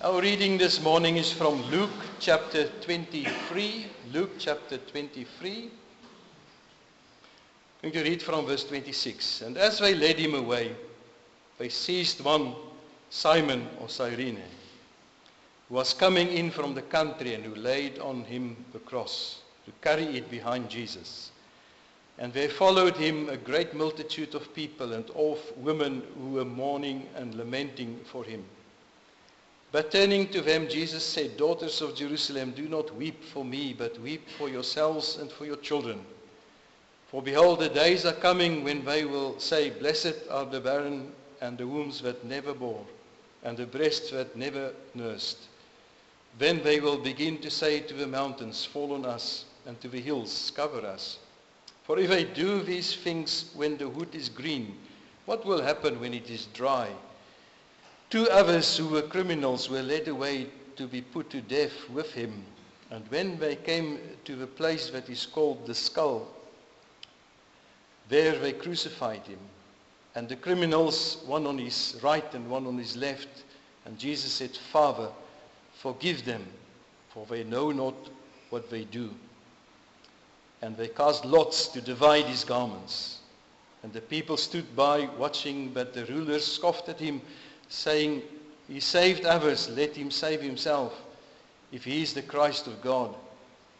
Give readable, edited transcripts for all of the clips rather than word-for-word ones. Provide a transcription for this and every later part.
Our reading this morning is from Luke chapter 23. Luke chapter 23. I'm going to read from verse 26. And as they led him away, they seized one, Simon or Cyrene, who was coming in from the country and who laid on him the cross to carry it behind Jesus. And there followed him a great multitude of people and of women who were mourning and lamenting for him. But turning to them, Jesus said, "Daughters of Jerusalem, do not weep for me, but weep for yourselves and for your children. For behold, the days are coming when they will say, Blessed are the barren and the wombs that never bore, and the breasts that never nursed. Then they will begin to say to the mountains, Fall on us, and to the hills, cover us. For if they do these things when the wood is green, what will happen when it is dry? 2 others who were criminals were led away to be put to death with him. And when they came to the place that is called the Skull, there they crucified him. And the criminals, one on his right and one on his left. And Jesus said, Father, forgive them, for they know not what they do. And they cast lots to divide his garments. And the people stood by watching, but the rulers scoffed at him, saying, He saved others, let him save himself. If he is the Christ of God,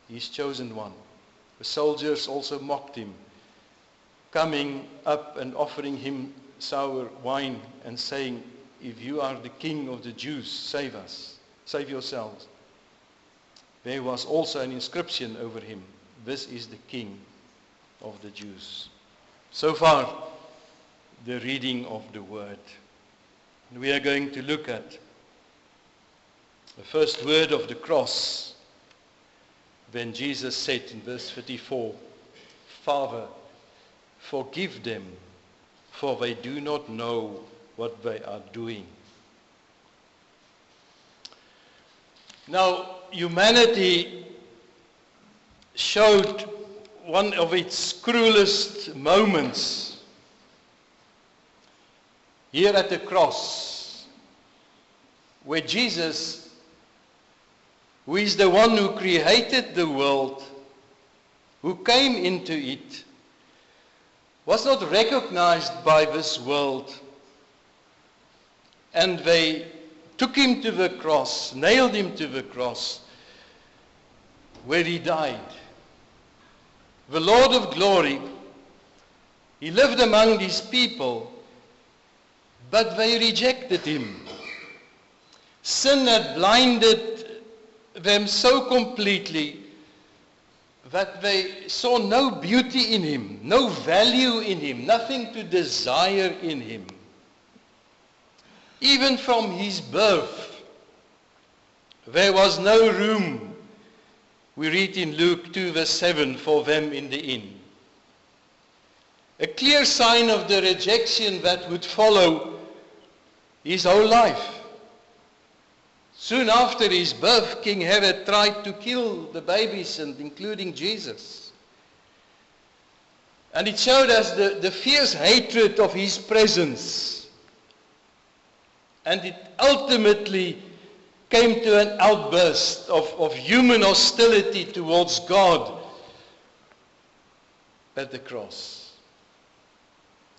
he is chosen one. The soldiers also mocked him, coming up and offering him sour wine and saying, If you are the King of the Jews, save us, save yourselves. There was also an inscription over him, This is the King of the Jews. So far, the reading of the word. We are going to look at the first word of the cross when Jesus said in verse 34, Father, forgive them, for they do not know what they are doing. Now, humanity showed one of its cruelest moments here at the cross, where Jesus, who is the one who created the world, who came into it, was not recognized by this world. And they took him to the cross, nailed him to the cross, where he died. The Lord of glory, he lived among these people, but they rejected him. Sin had blinded them so completely that they saw no beauty in him, no value in him, nothing to desire in him. Even from his birth, there was no room, we read in Luke 2 verse 7, for them in the inn. A clear sign of the rejection that would follow his whole life. Soon after his birth, King Herod tried to kill the babies, and including Jesus. And it showed us the fierce hatred of his presence. And it ultimately came to an outburst of human hostility towards God at the cross.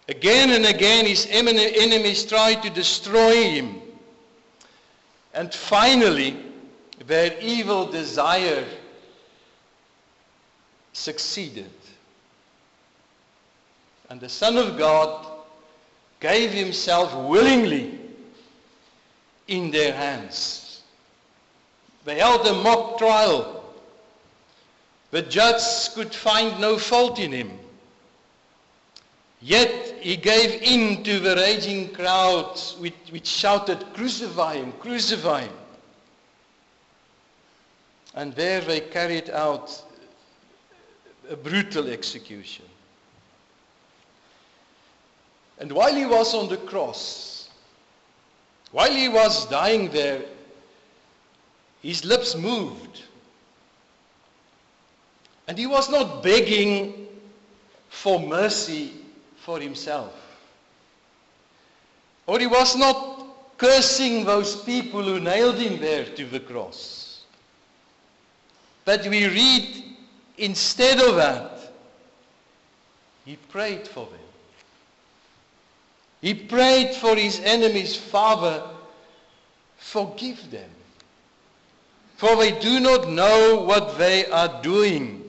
Again and again his enemies tried to destroy him. And finally, their evil desire succeeded. And the Son of God gave himself willingly in their hands. They held a mock trial. The judge could find no fault in him. Yet he gave in to the raging crowds which shouted, Crucify him, crucify him. And there they carried out a brutal execution. And while he was on the cross, while he was dying there, his lips moved. And he was not begging for mercy for himself. Or he was not cursing those people who nailed him there to the cross. But we read, instead of that, he prayed for them. He prayed for his enemies, Father, forgive them, for they do not know what they are doing.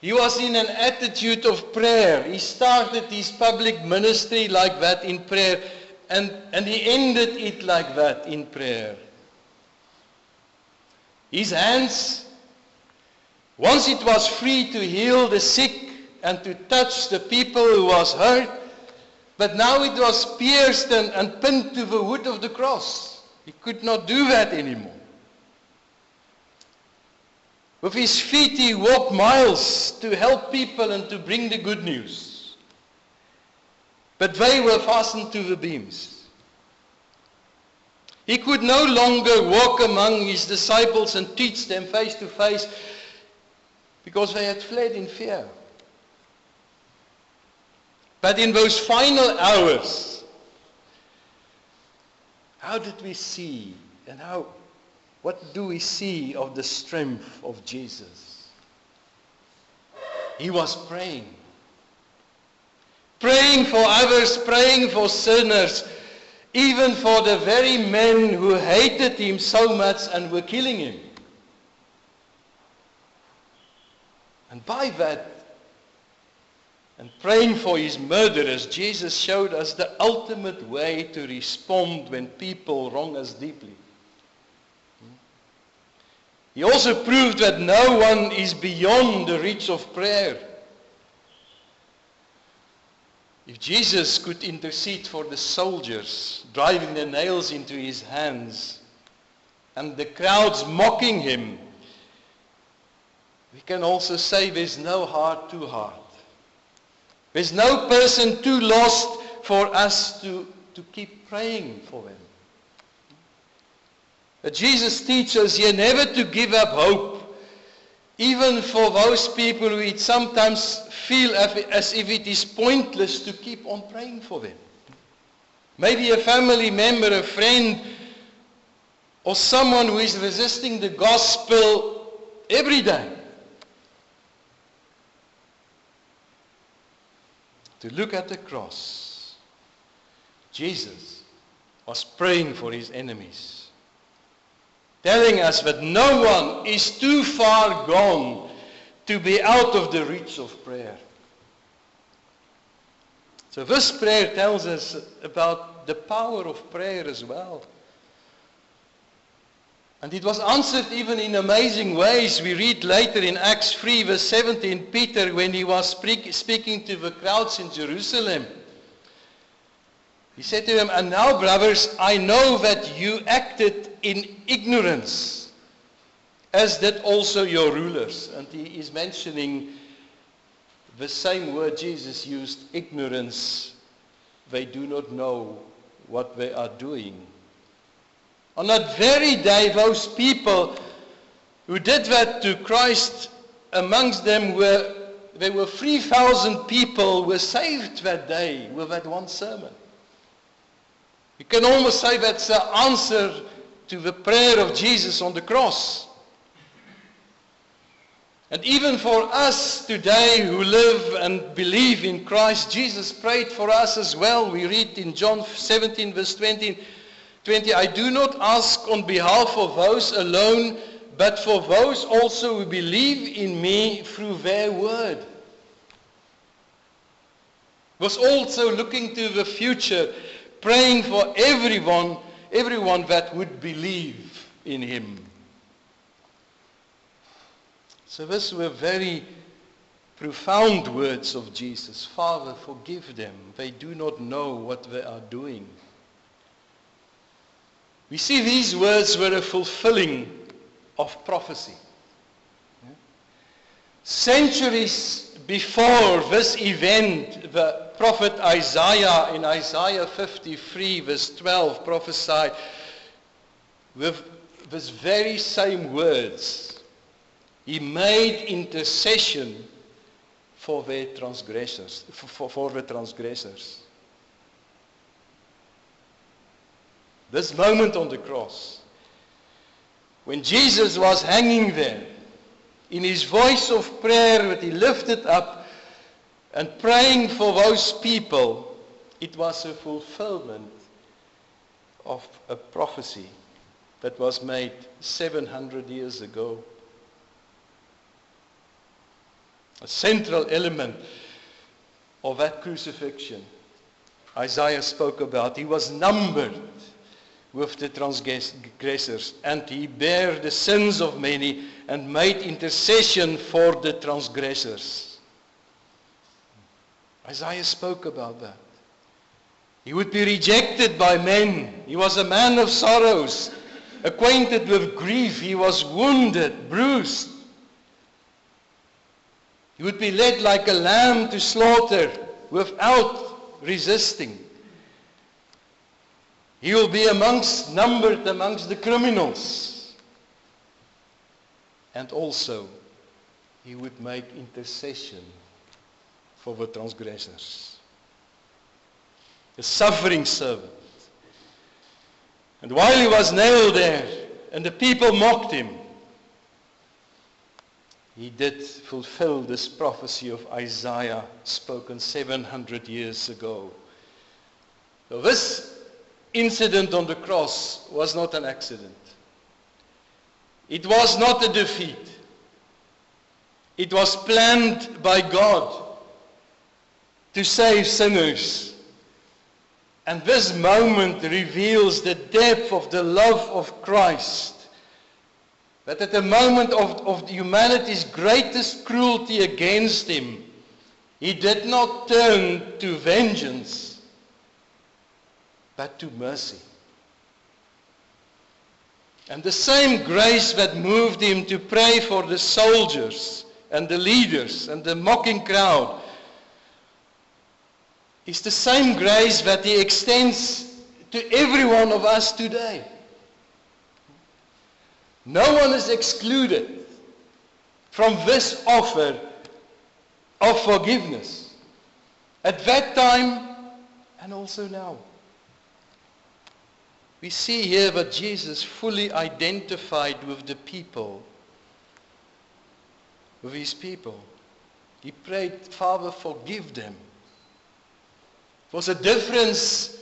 He was in an attitude of prayer. He started his public ministry like that in prayer, and he ended it like that in prayer. His hands, once it was free to heal the sick and to touch the people who was hurt, but now it was pierced and pinned to the wood of the cross. He could not do that anymore. With his feet he walked miles to help people and to bring the good news. But they were fastened to the beams. He could no longer walk among his disciples and teach them face to face because they had fled in fear. But in those final hours, how did we see and what do we see of the strength of Jesus? He was praying. Praying for others, praying for sinners, even for the very men who hated him so much and were killing him. And by that, and praying for his murderers, Jesus showed us the ultimate way to respond when people wrong us deeply. He also proved that no one is beyond the reach of prayer. If Jesus could intercede for the soldiers, driving the nails into his hands, and the crowds mocking him, we can also say there's no heart too hard. There's no person too lost for us to keep praying for them. But Jesus teaches here never to give up hope, even for those people who it sometimes feel as if it is pointless to keep on praying for them. Maybe a family member, a friend, or someone who is resisting the gospel every day. To look at the cross, Jesus was praying for his enemies, telling us that no one is too far gone to be out of the reach of prayer. So this prayer tells us about the power of prayer as well. And it was answered even in amazing ways. We read later in Acts 3 verse 17, Peter, when he was speaking to the crowds in Jerusalem, he said to them, "And now, brothers, I know that you acted in ignorance, as did also your rulers." And he is mentioning the same word Jesus used, ignorance. They do not know what they are doing. On that very day, those people who did that to Christ, amongst them there were 3,000 people were saved that day with that one sermon. You can almost say that's the answer to the prayer of Jesus on the cross. And even for us today who live and believe in Christ, Jesus prayed for us as well. We read in John 17 verse 20, I do not ask on behalf of those alone, but for those also who believe in me through their word. Was also looking to the future, praying for everyone that would believe in him. So these were very profound words of Jesus. Father, forgive them. They do not know what they are doing. We see these words were a fulfilling of prophecy. Centuries before this event, the prophet Isaiah in Isaiah 53 verse 12 prophesied with these very same words. He made intercession for their transgressors, for the transgressors. This moment on the cross, when Jesus was hanging there, in his voice of prayer that he lifted up and praying for those people, it was a fulfillment of a prophecy that was made 700 years ago. A central element of that crucifixion Isaiah spoke about. He was numbered with the transgressors, and he bare the sins of many and made intercession for the transgressors. Isaiah spoke about that. He would be rejected by men. He was a man of sorrows, acquainted with grief. He was wounded, bruised. He would be led like a lamb to slaughter without resisting. He will be numbered amongst the criminals. And also, he would make intercession for the transgressors. The suffering servant. And while he was nailed there, and the people mocked him, he did fulfill this prophecy of Isaiah, spoken 700 years ago. So this incident on the cross was not an accident. It was not a defeat. It was planned by God to save sinners. And this moment reveals the depth of the love of Christ. That at the moment of humanity's greatest cruelty against him, he did not turn to vengeance, but to mercy. And the same grace that moved him to pray for the soldiers and the leaders and the mocking crowd is the same grace that he extends to every one of us today. No one is excluded from this offer of forgiveness at that time and also now. We see here that Jesus fully identified with the people, with his people. He prayed, Father, forgive them. It was a difference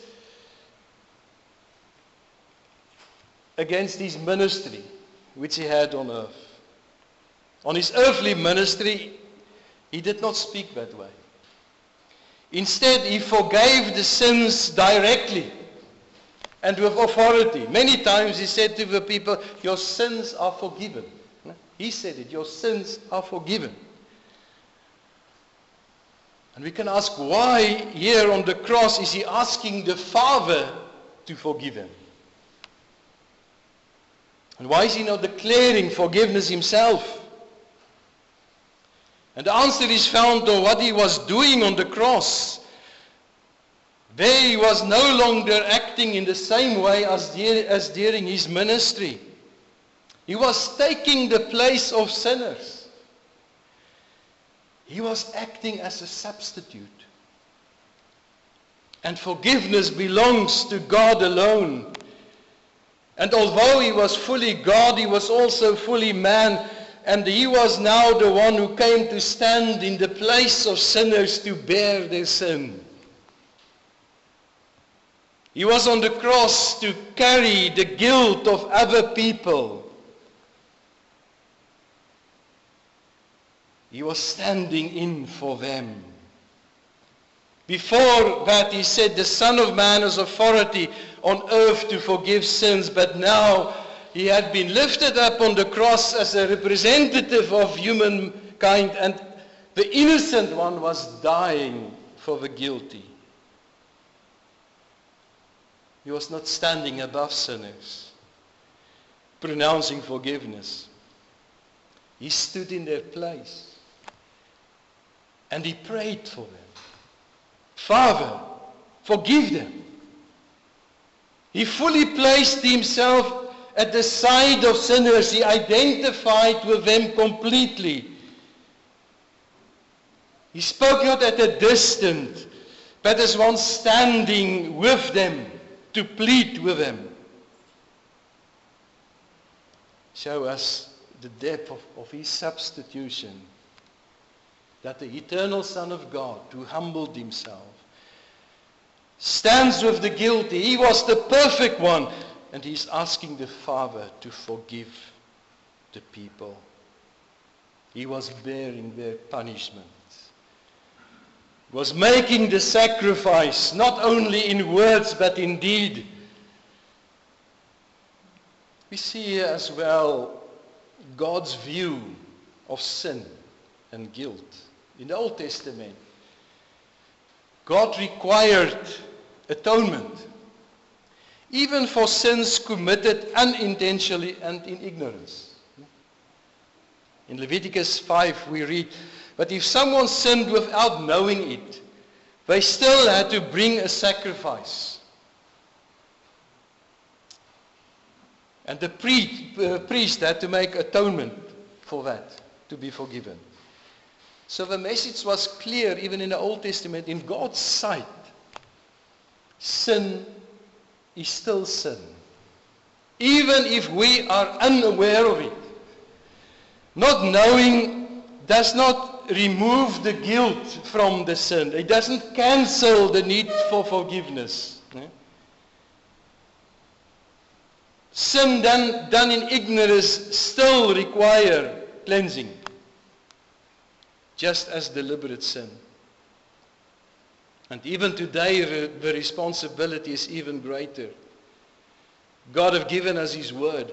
against his ministry, which he had on earth. On his earthly ministry, he did not speak that way. Instead, he forgave the sins directly and with authority. Many times he said to the people, your sins are forgiven. He said it, your sins are forgiven. And we can ask, why here on the cross is he asking the Father to forgive him? And why is he not declaring forgiveness himself? And the answer is found in what he was doing on the cross. There he was no longer acting in the same way as during his ministry. He was taking the place of sinners. He was acting as a substitute. And forgiveness belongs to God alone. And although he was fully God, he was also fully man. And he was now the one who came to stand in the place of sinners to bear their sin. He was on the cross to carry the guilt of other people. He was standing in for them. Before that, he said, the Son of Man has authority on earth to forgive sins, but now he had been lifted up on the cross as a representative of humankind, and the innocent one was dying for the guilty. He was not standing above sinners, pronouncing forgiveness. He stood in their place, and he prayed for them. Father, forgive them. He fully placed himself at the side of sinners. He identified with them completely. He spoke not at a distance, but as one standing with them, to plead with them, show us the depth of his substitution, that the eternal Son of God, who humbled himself, stands with the guilty. He was the perfect one, and he's asking the Father to forgive the people. He was bearing their punishment. He was making the sacrifice, not only in words but in deed. We see here as well God's view of sin and guilt. In the Old Testament, God required atonement, even for sins committed unintentionally and in ignorance. In Leviticus 5 we read, but if someone sinned without knowing it, they still had to bring a sacrifice. And the priest had to make atonement for that, to be forgiven. So the message was clear, even in the Old Testament, in God's sight, sin is still sin. Even if we are unaware of it. Not knowing does not remove the guilt from the sin. It doesn't cancel the need for forgiveness. Sin done in ignorance still require cleansing. Just as deliberate sin. And even today the responsibility is even greater. God has given us his word.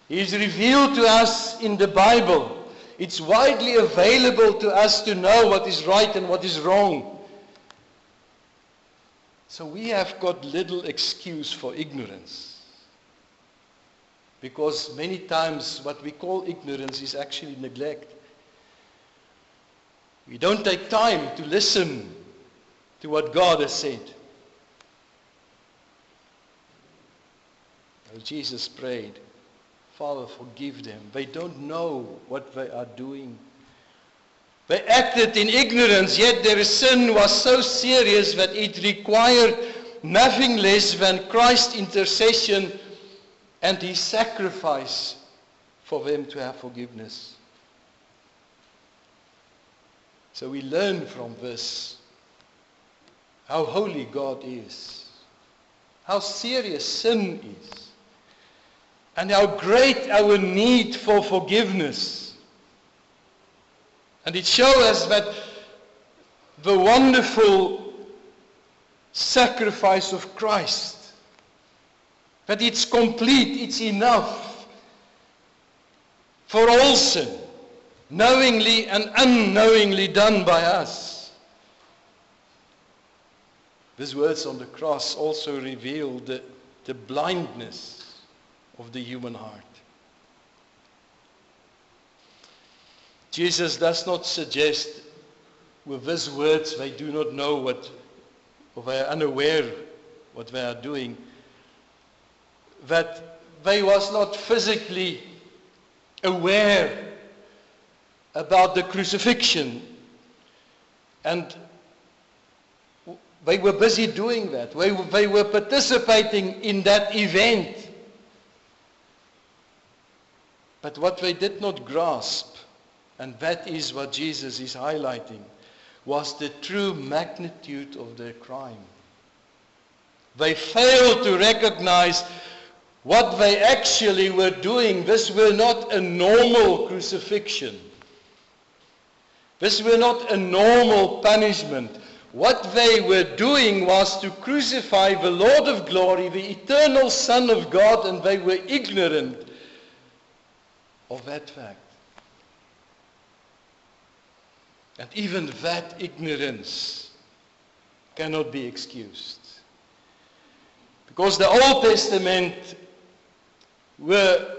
He is revealed to us in the Bible. It's widely available to us to know what is right and what is wrong. So we have got little excuse for ignorance. Because many times what we call ignorance is actually neglect. We don't take time to listen to what God has said. As Jesus prayed, Father, forgive them. They don't know what they are doing. They acted in ignorance, yet their sin was so serious that it required nothing less than Christ's intercession and his sacrifice for them to have forgiveness. So we learn from this how holy God is, how serious sin is, and how great our need for forgiveness. And it shows us that the wonderful sacrifice of Christ, that it's complete, it's enough for all sin, knowingly and unknowingly done by us. These words on the cross also reveal the blindness of the human heart. Jesus does not suggest with these words they do not know what, or they are unaware what they are doing, that they was not physically aware about the crucifixion, and they were busy doing that. They were participating in that event. But what they did not grasp, and that is what Jesus is highlighting, was the true magnitude of their crime. They failed to recognize what they actually were doing. This were not a normal crucifixion. This were not a normal punishment. What they were doing was to crucify the Lord of glory, the eternal Son of God, and they were ignorant of that fact. And even that ignorance cannot be excused. Because the Old Testament were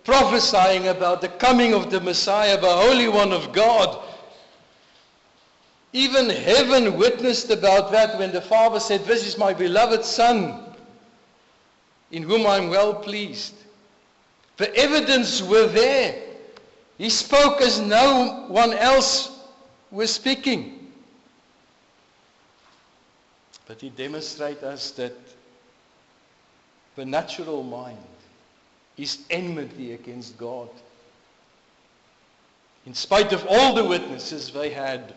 prophesying about the coming of the Messiah, the Holy One of God. Even heaven witnessed about that when the Father said, "This is my beloved Son, in whom I am well pleased." The evidence were there. He spoke as no one else was speaking. But he demonstrates us that the natural mind is enmity against God. In spite of all the witnesses they had,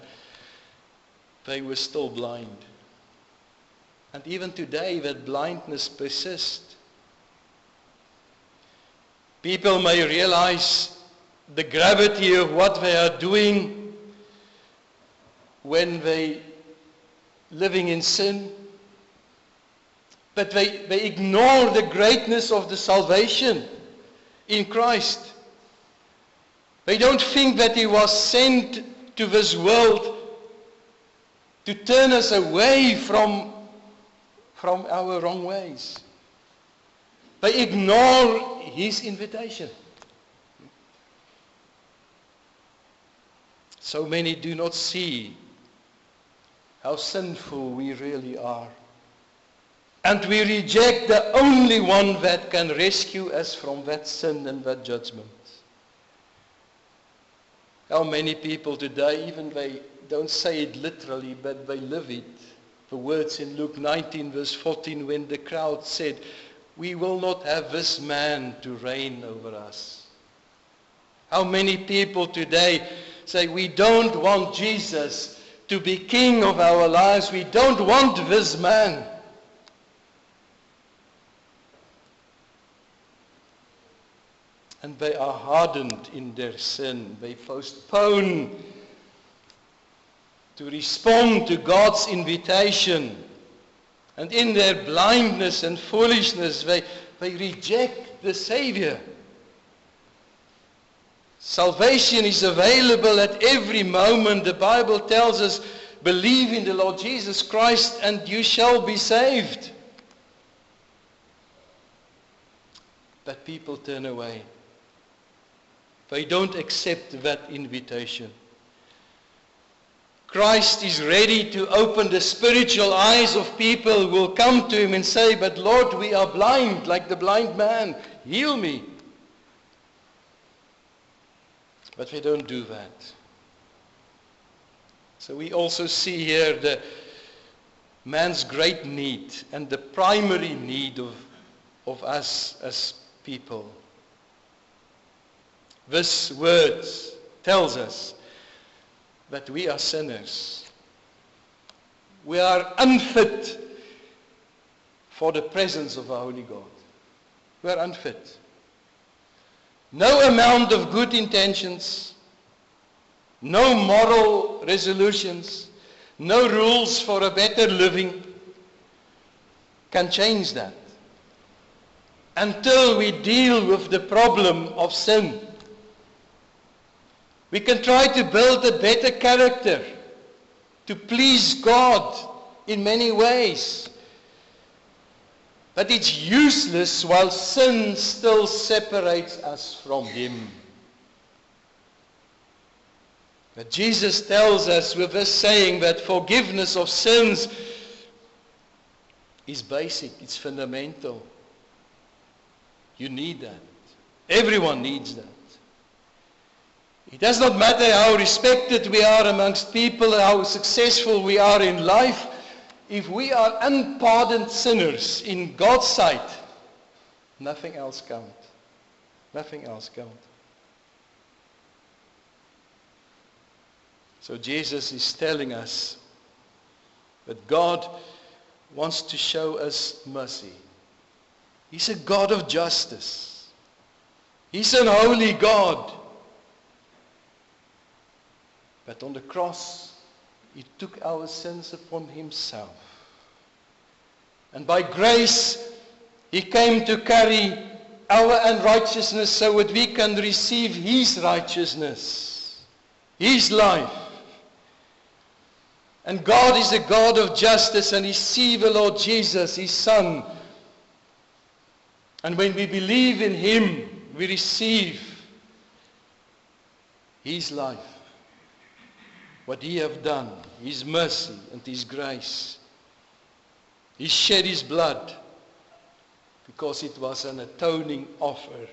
they were still blind. And even today that blindness persists. People may realize the gravity of what they are doing when they living in sin, but they ignore the greatness of the salvation in Christ. They don't think that he was sent to this world to turn us away from our wrong ways. They ignore his invitation. So many do not see how sinful we really are. And we reject the only one that can rescue us from that sin and that judgment. How many people today, even they don't say it literally, but they live it. The words in Luke 19 verse 14, when the crowd said, "We will not have this man to reign over us." How many people today say, "We don't want Jesus to be king of our lives. We don't want this man." And they are hardened in their sin. They postpone to respond to God's invitation. And in their blindness and foolishness, they reject the Savior. Salvation is available at every moment. The Bible tells us, believe in the Lord Jesus Christ and you shall be saved. But people turn away. They don't accept that invitation. Christ is ready to open the spiritual eyes of people who will come to him and say, "But Lord, we are blind, like the blind man. Heal me." But they don't do that. So we also see here the man's great need and the primary need of us as people. This word tells us that we are sinners. We are unfit for the presence of our holy God. We are unfit. No amount of good intentions, no moral resolutions, no rules for a better living can change that until we deal with the problem of sin. We can try to build a better character to please God in many ways. But it's useless while sin still separates us from him. But Jesus tells us with this saying that forgiveness of sins is basic, it's fundamental. You need that. Everyone needs that. It does not matter how respected we are amongst people, how successful we are in life. If we are unpardoned sinners in God's sight, nothing else counts. Nothing else counts. So Jesus is telling us that God wants to show us mercy. He's a God of justice. He's an holy God. But on the cross, he took our sins upon himself. And by grace, he came to carry our unrighteousness so that we can receive his righteousness, his life. And God is a God of justice, and he sees the Lord Jesus, his Son. And when we believe in him, we receive his life. What he have done, his mercy and his grace. He shed his blood because it was an atoning offer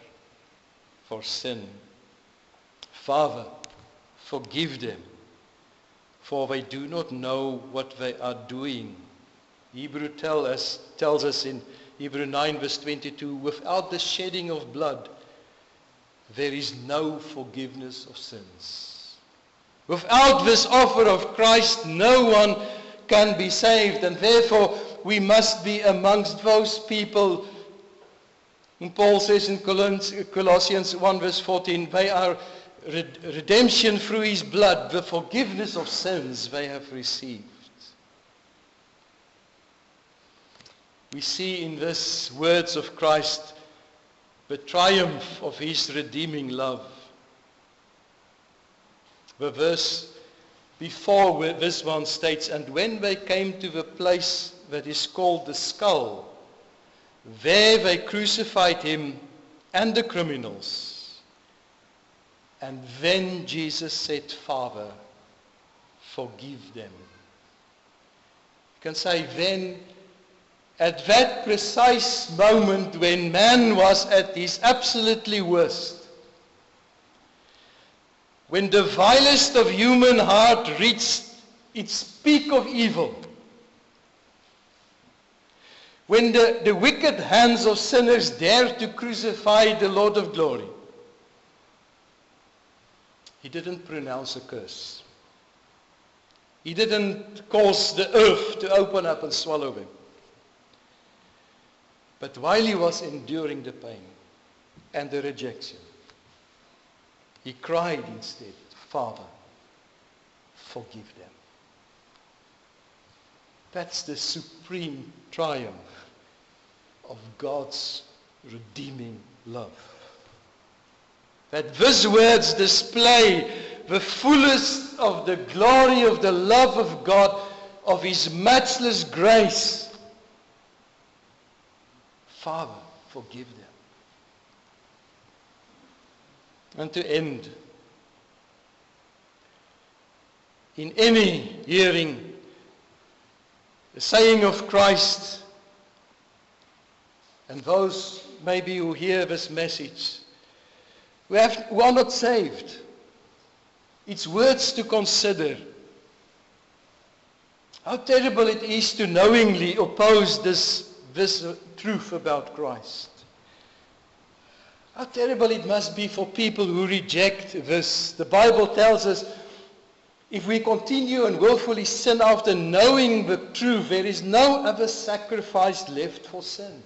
for sin. Father, forgive them, for they do not know what they are doing. Hebrew tells us in Hebrew 9 verse 22, without the shedding of blood, there is no forgiveness of sins. Without this offer of Christ, no one can be saved, and therefore we must be amongst those people. And Paul says in Colossians 1 verse 14, by our redemption through his blood, the forgiveness of sins they have received. We see in these words of Christ the triumph of his redeeming love. The verse before this one states, and when they came to the place that is called the skull, there they crucified him and the criminals. And then Jesus said, Father, forgive them. You can say then, at that precise moment when man was at his absolutely worst, when the vilest of human heart reached its peak of evil, when the wicked hands of sinners dared to crucify the Lord of glory, he didn't pronounce a curse. He didn't cause the earth to open up and swallow him. But while he was enduring the pain and the rejection, he cried instead, Father, forgive them. That's the supreme triumph of God's redeeming love. That these words display the fullest of the glory of the love of God, of his matchless grace. Father, forgive them. And to end, in any hearing the saying of Christ, and those maybe who hear this message, who are not saved, it's words to consider. How terrible it is to knowingly oppose this truth about Christ. How terrible it must be for people who reject this. The Bible tells us, if we continue and willfully sin after knowing the truth, there is no other sacrifice left for sins.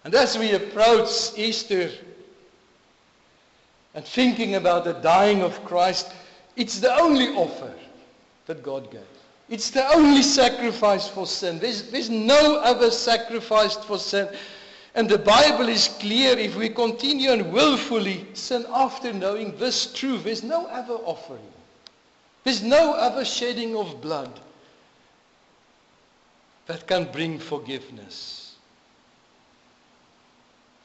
And as we approach Easter and thinking about the dying of Christ, it's the only offer that God gave. It's the only sacrifice for sin. There's no other sacrifice for sin. And the Bible is clear, if we continue and willfully sin after knowing this truth, there's no other offering. There's no other shedding of blood that can bring forgiveness.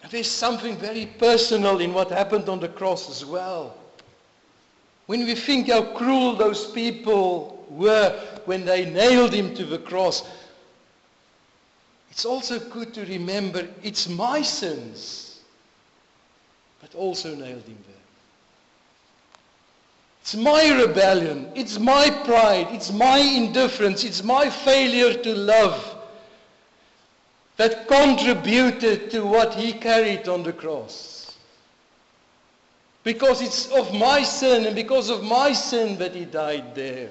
And there's something very personal in what happened on the cross as well. When we think how cruel those people were when they nailed him to the cross, it's also good to remember it's my sins that also nailed him there. It's my rebellion, it's my pride, it's my indifference, it's my failure to love that contributed to what he carried on the cross. Because it's of my sin and because of my sin that he died there.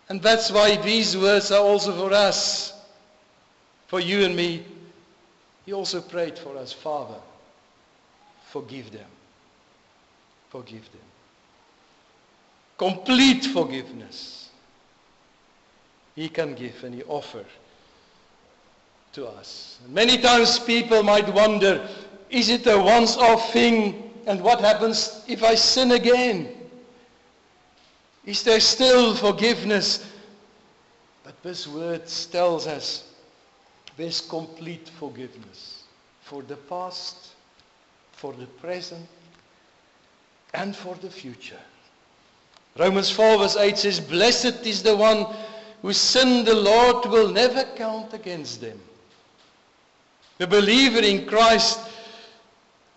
And that's why these words are also for us, for you and me. He also prayed for us, Father, forgive them. Forgive them. Complete forgiveness he can give and he offers to us. And many times people might wonder, is it a once-off thing? And what happens if I sin again? Is there still forgiveness? But this word tells us there's complete forgiveness for the past, for the present, and for the future. Romans 4 verse 8 says, blessed is the one whose sin the Lord will never count against them. The believer in Christ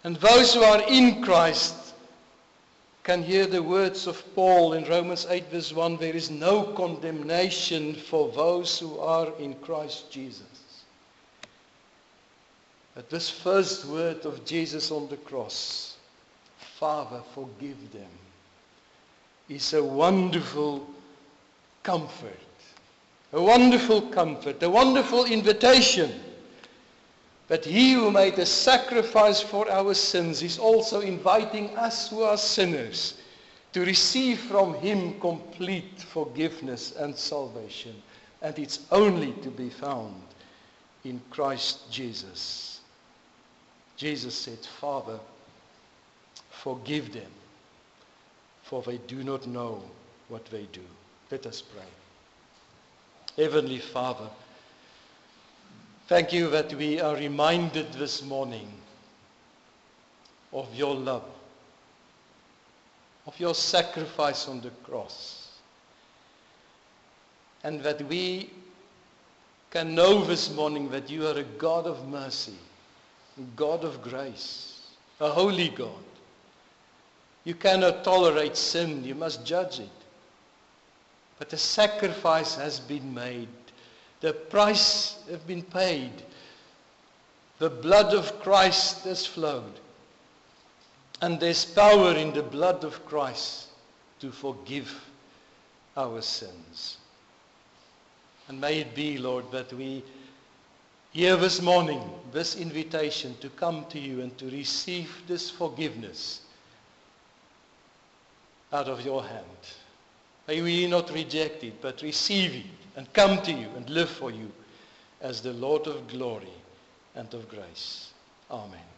and those who are in Christ can hear the words of Paul in Romans 8 verse 1, there is no condemnation for those who are in Christ Jesus. But this first word of Jesus on the cross, Father, forgive them, is a wonderful comfort, a wonderful invitation. But he who made a sacrifice for our sins is also inviting us who are sinners to receive from him complete forgiveness and salvation. And it's only to be found in Christ Jesus. Jesus said, Father, forgive them, for they do not know what they do. Let us pray. Heavenly Father, thank you that we are reminded this morning of your love, of your sacrifice on the cross, and that we can know this morning that you are a God of mercy, a God of grace, a holy God. You cannot tolerate sin, you must judge it. But the sacrifice has been made. The price has been paid. The blood of Christ has flowed. And there's power in the blood of Christ to forgive our sins. And may it be, Lord, that we hear this morning this invitation to come to you and to receive this forgiveness out of your hand. May we not reject it, but receive it and come to you and live for you as the Lord of glory and of grace. Amen.